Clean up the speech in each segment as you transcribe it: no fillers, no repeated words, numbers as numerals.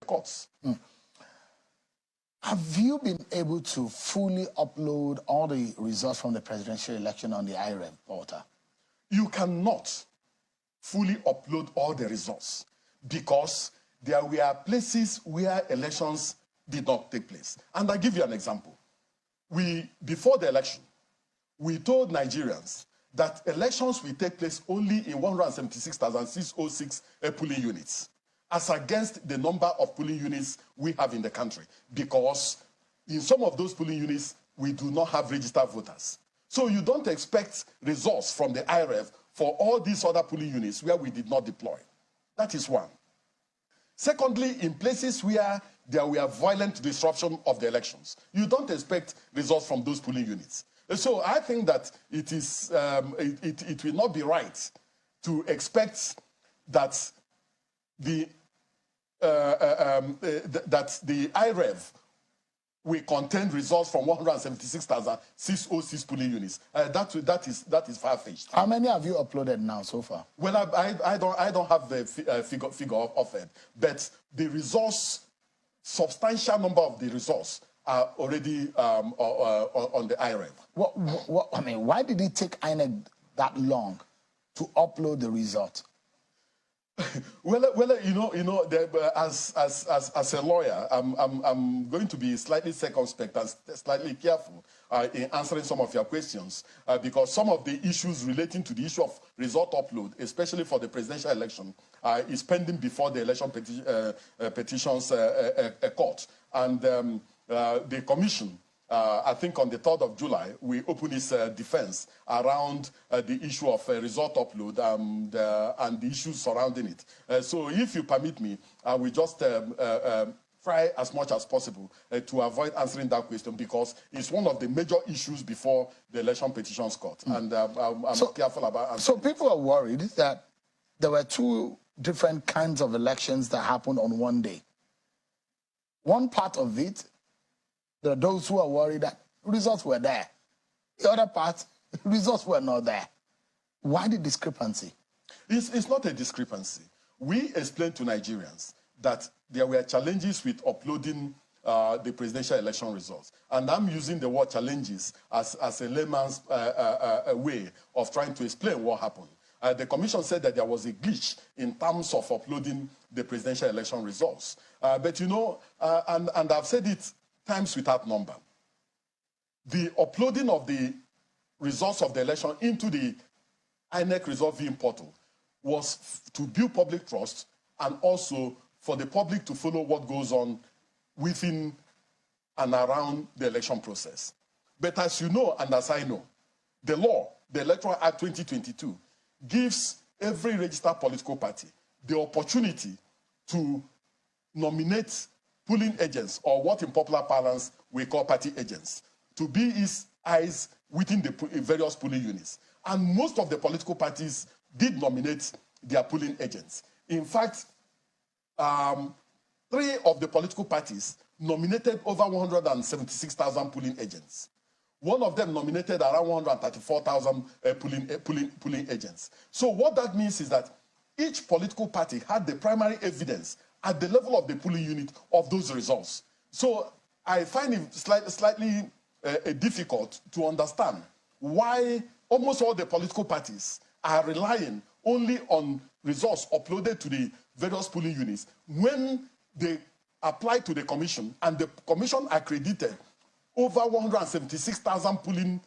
courts. Have you been able to fully upload all the results from the presidential election on the IREV portal? You cannot fully upload all the results because there were places where elections did not take place. And I'll give you an example. Before the election, we told Nigerians that elections will take place only in 176,606 polling units, as against the number of polling units we have in the country, because in some of those polling units, we do not have registered voters. So you don't expect results from the IREV for all these other polling units where we did not deploy. That is one. Secondly, in places where there were violent disruption of the elections, you don't expect results from those polling units. So I think that it will not be right to expect that the IREV will contain results from 176,606 polling units. That is far-fetched. How many have you uploaded now so far? Well, I don't have the figure of it, but the results, substantial number of the results are already on the IREV. I mean, why did it take INEC that long to upload the result? Well, you know, as a lawyer, I'm going to be slightly circumspect and slightly careful in answering some of your questions because some of the issues relating to the issue of result upload, especially for the presidential election, is pending before the election petitions court, and the commission. I think on the 3rd of July, we opened its defense around the issue of result upload and the issues surrounding it. So if you permit me, I will just try as much as possible to avoid answering that question because it's one of the major issues before the election petitions court. And I'm careful about answering. So people are worried that there were two different kinds of elections that happened on one day. One part of it, there are those who are worried that results were there. The other part, results were not there. Why the discrepancy? It's not a discrepancy. We explained to Nigerians that there were challenges with uploading the presidential election results. And I'm using the word challenges as a layman's way of trying to explain what happened. The commission said that there was a glitch in terms of uploading the presidential election results. But you know, and I've said it times without number, the uploading of the results of the election into the INEC result viewing portal was to build public trust and also for the public to follow what goes on within and around the election process. But as you know, and as I know, the law, the Electoral Act 2022, gives every registered political party the opportunity to nominate polling agents, or what in popular parlance we call party agents, to be his eyes within the various polling units. And most of the political parties did nominate their polling agents. In fact, 3 of the political parties nominated over 176,000 polling agents. One of them nominated around 134,000 polling agents. So what that means is that each political party had the primary evidence at the level of the polling unit of those results. So I find it slightly difficult to understand why almost all the political parties are relying only on results uploaded to the various polling units when they apply to the commission and the commission accredited over 176,000 polling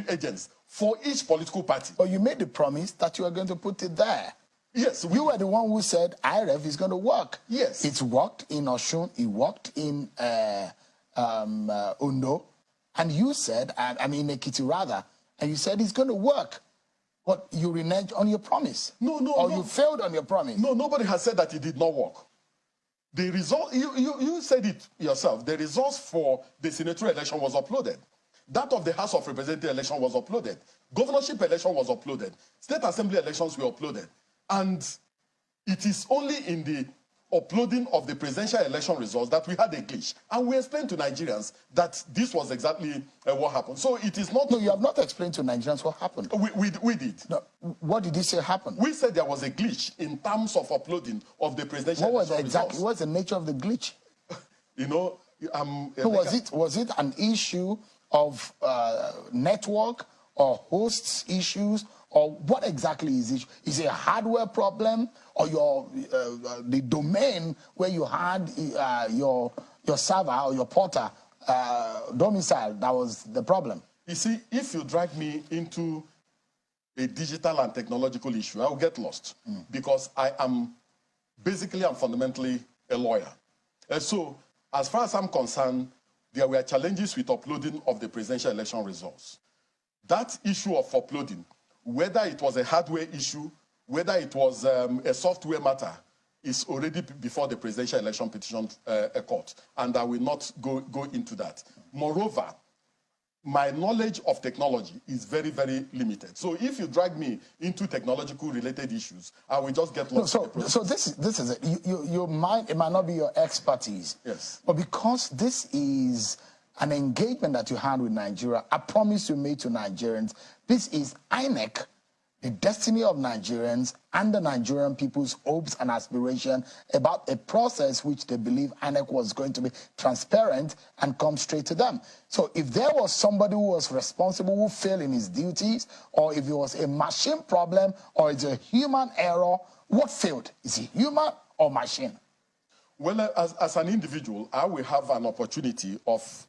agents for each political party. But you made the promise that you were going to put it there. Yes. You were the one who said IREV is going to work. Yes. It's worked in Osun, it worked in Ondo, and you said, I mean Ekiti rather, and you said it's going to work. But you reneged on your promise. No. You failed on your promise. No, nobody has said that it did not work. The result, you said it yourself, the results for the senatorial election was uploaded. That of the House of Representatives election was uploaded. Governorship election was uploaded. State Assembly elections were uploaded. And it is only in the uploading of the presidential election results that we had a glitch. And we explained to Nigerians that this was exactly what happened. So it is not... No, you have not explained to Nigerians what happened. We did. No, what did you say happened? We said there was a glitch in terms of uploading of the presidential election results. What's the nature of the glitch? You know... So was it an issue of network or hosts issues, or what exactly is it? Is it a hardware problem, or the domain where you had your server or your porter domicile that was the problem? You see, if you drag me into a digital and technological issue, I will get lost because I'm fundamentally a lawyer. And so, as far as I'm concerned, there were challenges with uploading of the presidential election results. That issue of uploading, whether it was a hardware issue, whether it was a software matter, is already before the presidential election petition court, and I will not go into that. Moreover, my knowledge of technology is very, very limited. So if you drag me into technological related issues, I will just get lost. So this is it. It might not be your expertise. Yes. But because this is an engagement that you had with Nigeria, a promise you made to Nigerians, this is INEC, the destiny of Nigerians and the Nigerian people's hopes and aspirations about a process which they believe INEC was going to be transparent and come straight to them. So if there was somebody who was responsible who failed in his duties, or if it was a machine problem or it's a human error, what failed? Is it human or machine? Well, as an individual, I will have an opportunity of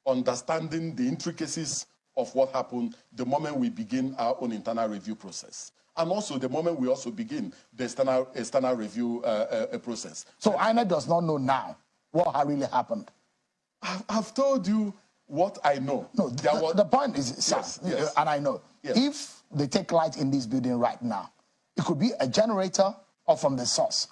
understanding the intricacies of what happened the moment we begin our own internal review process. And also the moment we also begin the external review process. So INEC does not know now what really happened? I've told you what I know. No, the point is, sir, yes. And I know, yes. If they take light in this building right now, it could be a generator or from the source,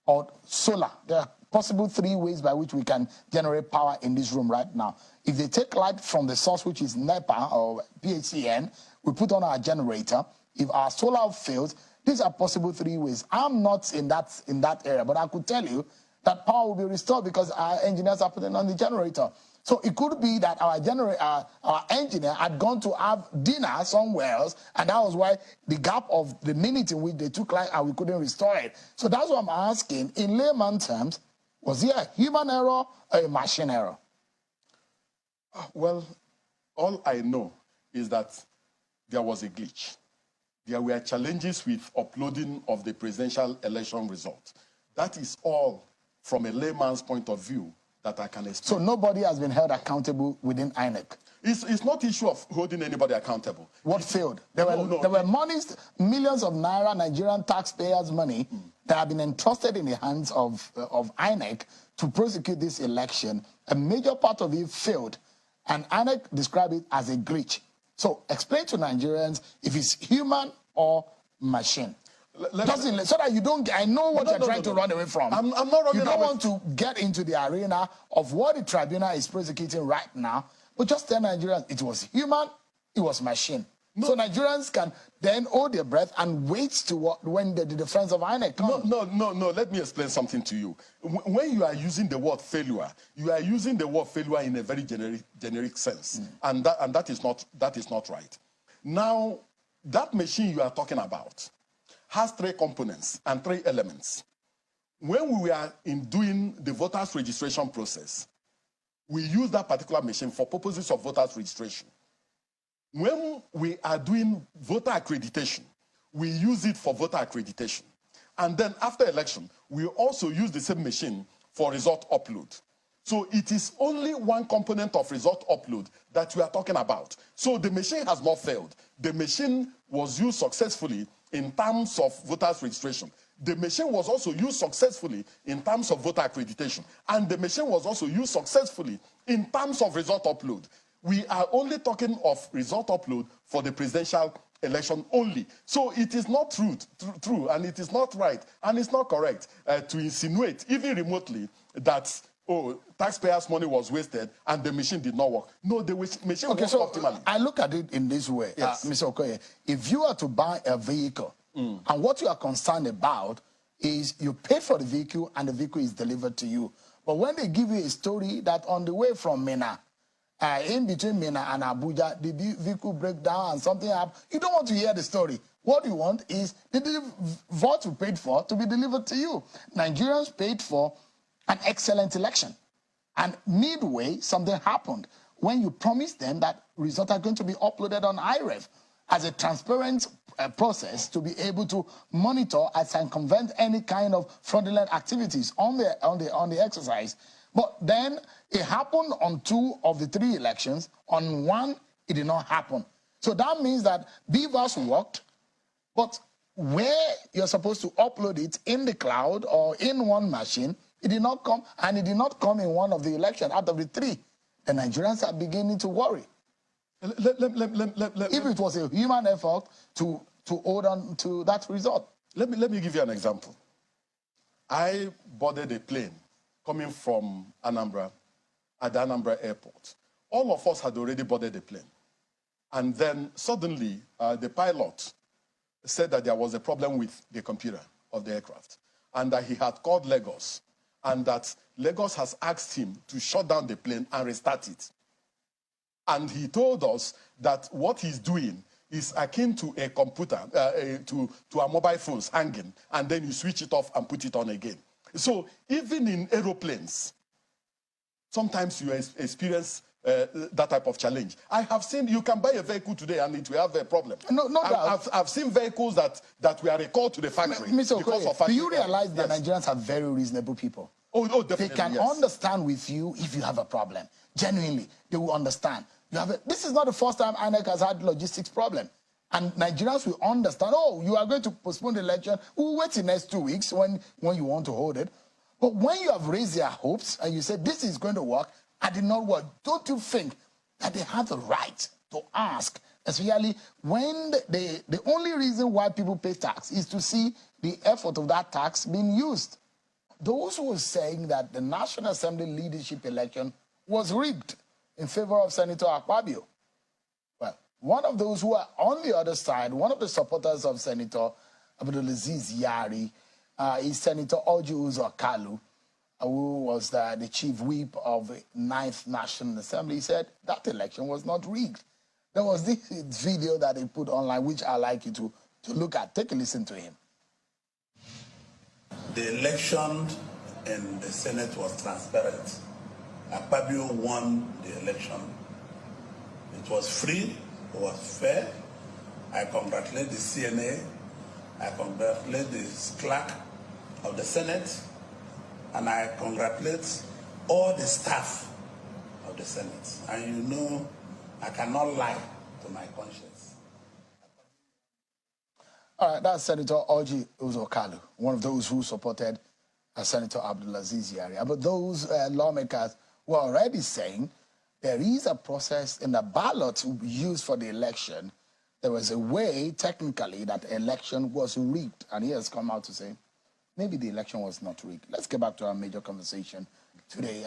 or solar. There are possible 3 ways by which we can generate power in this room right now. If they take light from the source, which is NEPA or PHCN, we put on our generator. If our solar fails, these are possible 3 ways. I'm not in that area, but I could tell you that power will be restored because our engineers are putting on the generator. So it could be that our engineer had gone to have dinner somewhere else, and that was why the gap of the minute in which they took light and we couldn't restore it. So that's what I'm asking. In layman terms, was it a human error or a machine error? Well, all I know is that there was a glitch. There were challenges with uploading of the presidential election result. That is all from a layman's point of view that I can explain. So nobody has been held accountable within INEC? It's not an issue of holding anybody accountable. What failed? There were monies, millions of naira, Nigerian taxpayers' money that have been entrusted in the hands of INEC to prosecute this election. A major part of it failed, and INEC described it as a glitch. So explain to Nigerians if it's human or machine. So that you don't, I know what you're trying to run away from. I'm not running away. You don't want to get into the arena of what the tribunal is prosecuting right now, but just tell Nigerians it was human, it was machine. No. So Nigerians can then hold their breath and wait to when the defense of INEC comes. No. Let me explain something to you. When you are using the word failure, you are using the word failure in a very generic sense, and that is not right. Now, that machine you are talking about has 3 components and 3 elements. When we were doing the voters registration process, we use that particular machine for purposes of voters registration. When we are doing voter accreditation, we use it for voter accreditation. And then after election, we also use the same machine for result upload. So it is only one component of result upload that we are talking about. So the machine has not failed. The machine was used successfully in terms of voters registration. The machine was also used successfully in terms of voter accreditation. And the machine was also used successfully in terms of result upload. We are only talking of result upload for the presidential election only. So it is not true, and it is not right, and it's not correct to insinuate, even remotely, that, taxpayers' money was wasted and the machine did not work. No, the machine worked optimally. I look at it in this way, yes. Mr. Okoye. If you are to buy a vehicle, and what you are concerned about is you pay for the vehicle and the vehicle is delivered to you. But when they give you a story that on the way from Mina, in between Mina and Abuja, the vehicle break down and something happened, you don't want to hear the story. What you want is the vote you paid for to be delivered to you. Nigerians paid for an excellent election. And midway, something happened when you promised them that results are going to be uploaded on IREV as a transparent process to be able to monitor and circumvent any kind of fraudulent activities on the exercise. But then it happened on 2 of the 3 elections. On 1, it did not happen. So that means that BVAS worked, but where you're supposed to upload it in the cloud or in one machine, it did not come, and it did not come in one of the elections out of the 3. The Nigerians are beginning to worry. If it was a human effort to hold on to that result. Let me give you an example. I boarded a plane coming from Anambra at the Anambra airport. All of us had already boarded the plane. And then suddenly the pilot said that there was a problem with the computer of the aircraft and that he had called Lagos and that Lagos has asked him to shut down the plane and restart it. And he told us that what he's doing is akin to a computer, to our mobile phones hanging, and then you switch it off and put it on again. So even in aeroplanes, sometimes you experience that type of challenge. I have seen, you can buy a vehicle today and it will have a problem. No doubt. I've seen vehicles that were recalled to the factory. Mr. because Okoye, of factory. Do you realize that Yes. Nigerians are very reasonable people? Oh, definitely. They can yes. understand with you if you have a problem. Genuinely, they will understand. This is not the first time INEC has had logistics problem. And Nigerians will understand, oh, you are going to postpone the election. We'll wait the next 2 weeks when you want to hold it. But when you have raised their hopes and you say, this is going to work, and did not work, don't you think that they have the right to ask, especially when the only reason why people pay tax is to see the effort of that tax being used? Those who were saying that the National Assembly leadership election was rigged in favor of Senator Akpabio. Well, one of those who are on the other side, one of the supporters of Senator Abdulaziz Yari, is Senator Orji Uzor Kalu, who was the chief whip of the 9th National Assembly. He said that election was not rigged. There was this video that he put online, which I'd like you to look at. Take a listen to him. The election in the Senate was transparent. Akpabio won the election. It was free, it was fair. I congratulate the CNA, I congratulate the clerk of the Senate, and I congratulate all the staff of the Senate. And you know, I cannot lie to my conscience. All right, that's Senator Orji Uzor Kalu, one of those who supported Senator Abdulaziz Yari. But those lawmakers were already saying there is a process in the ballot used for the election. There was a way, technically, that the election was rigged. And he has come out to say, maybe the election was not rigged. Let's get back to our major conversation today.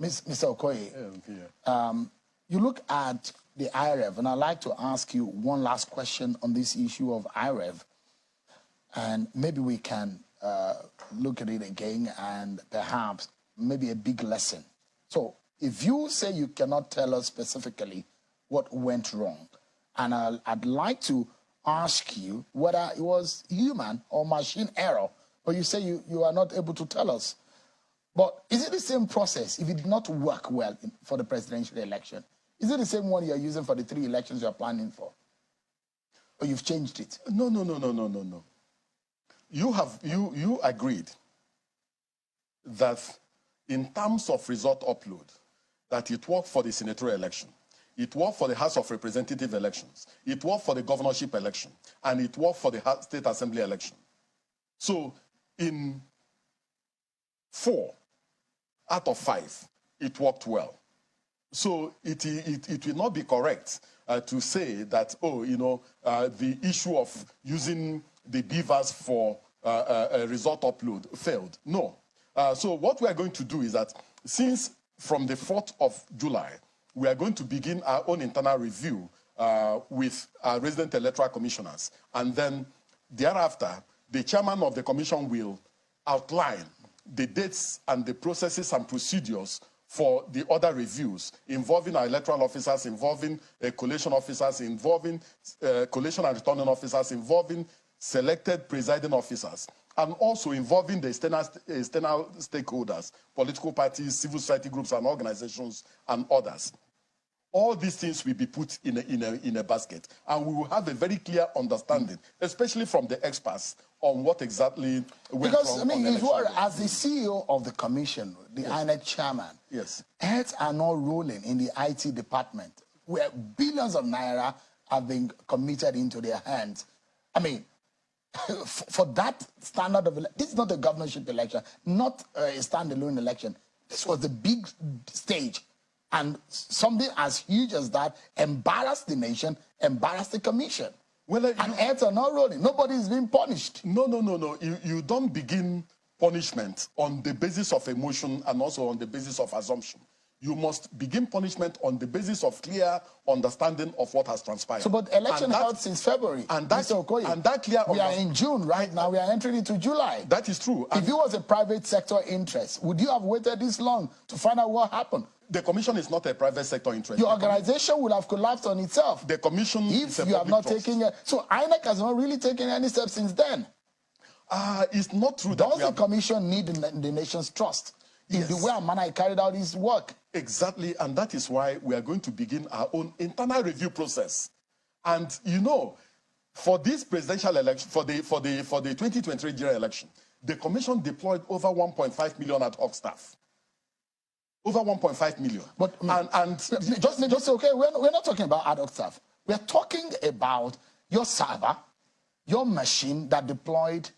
Mr. Okoye, you look at the IREV, and I'd like to ask you one last question on this issue of IREV. And maybe we can look at it again and perhaps maybe a big lesson. So if you say you cannot tell us specifically what went wrong, and I'd like to ask you whether it was human or machine error, but you say you are not able to tell us. But is it the same process if it did not work well for the presidential election? Is it the same one you're using for the 3 elections you're planning for? Or you've changed it? No. You agreed that in terms of result upload, that it worked for the senatorial election, it worked for the House of Representative elections, it worked for the governorship election, and it worked for the State Assembly election. So in 4 out of 5, it worked well. So it will not be correct to say that, the issue of using the BVAS for a result upload failed. No. So what we are going to do is that since from the 4th of July, we are going to begin our own internal review with our resident electoral commissioners. And then thereafter, the chairman of the commission will outline the dates and the processes and procedures for the other reviews involving our electoral officers, involving collation officers, involving collation and returning officers, involving selected presiding officers, and also involving the external stakeholders, political parties, civil society groups and organizations, and others. All these things will be put in a basket, and we will have a very clear understanding, especially from the experts, on what exactly went because, wrong. I mean, as the CEO of the commission, the INEC chairman, heads are not rolling in the IT department, where billions of naira have been committed into their hands. I mean, for that standard of this is not a governorship election, not a standalone election. This was the big stage. And something as huge as that embarrassed the nation, embarrassed the commission. Well, and heads are not rolling. Nobody is being punished. No. You don't begin punishment on the basis of emotion and also on the basis of assumption. You must begin punishment on the basis of clear understanding of what has transpired. So, but election held since February. And that clear. We are in June right now. We are entering into July. That is true. If it was a private sector interest, would you have waited this long to find out what happened? The commission is not a private sector interest. Your organization would have collapsed on itself. The commission if you have not taken it. So INEC has not really taken any steps since then. It's not true. Does the commission need the nation's trust in the way and manner he carried out his work? Exactly, and that is why we are going to begin our own internal review process. And you know, for this presidential election, for the 2023 general election, the commission deployed over 1.5 million ad hoc staff. Over 1.5 million. But just okay, we're not talking about ad hoc staff. We're talking about your server, your machine that deployed,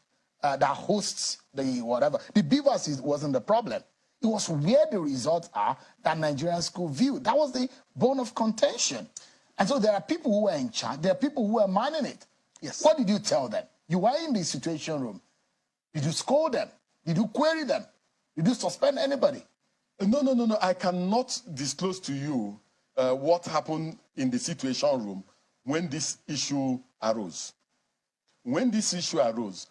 that hosts the whatever. The beavers wasn't the problem. It was where the results are that Nigerians could view. That was the bone of contention. And so there are people who were in charge. There are people who were manning it. Yes. What did you tell them? You were in the situation room. Did you scold them? Did you query them? Did you suspend anybody? No. I cannot disclose to you what happened in the situation room when this issue arose. When this issue arose,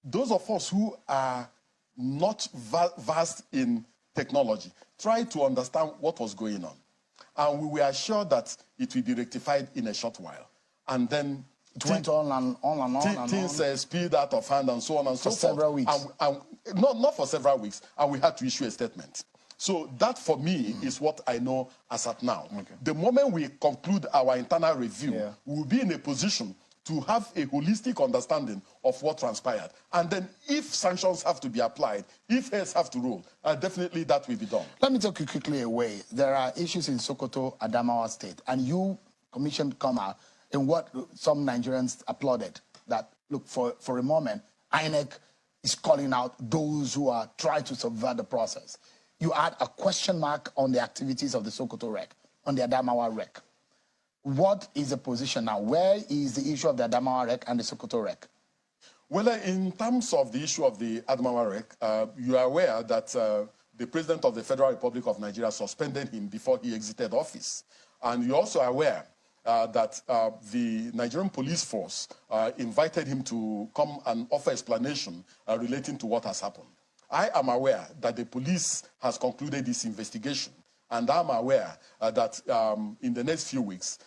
those of us who are not vast in technology tried to understand what was going on. And we were sure that it will be rectified in a short while. And then it went on and things spilled out of hand and so on and so forth. For several weeks. Not for several weeks. And we had to issue a statement. So that, for me, is what I know as at now. Okay. The moment we conclude our internal review, we will be in a position to have a holistic understanding of what transpired. And then if sanctions have to be applied, if heads have to roll, definitely that will be done. Let me take you quickly away. There are issues in Sokoto, Adamawa State, and you commissioned come out in what some Nigerians applauded, that, look, for a moment, INEC is calling out those who are trying to subvert the process. You add a question mark on the activities of the Sokoto REC, on the Adamawa REC. What is the position now? Where is the issue of the Adamawa REC and the Sokoto REC? Well, in terms of the issue of the Adamawa REC, you are aware that the President of the Federal Republic of Nigeria suspended him before he exited office. And you're also aware that the Nigerian police force invited him to come and offer explanation relating to what has happened. I am aware that the police has concluded this investigation, and I'm aware that in the next few weeks,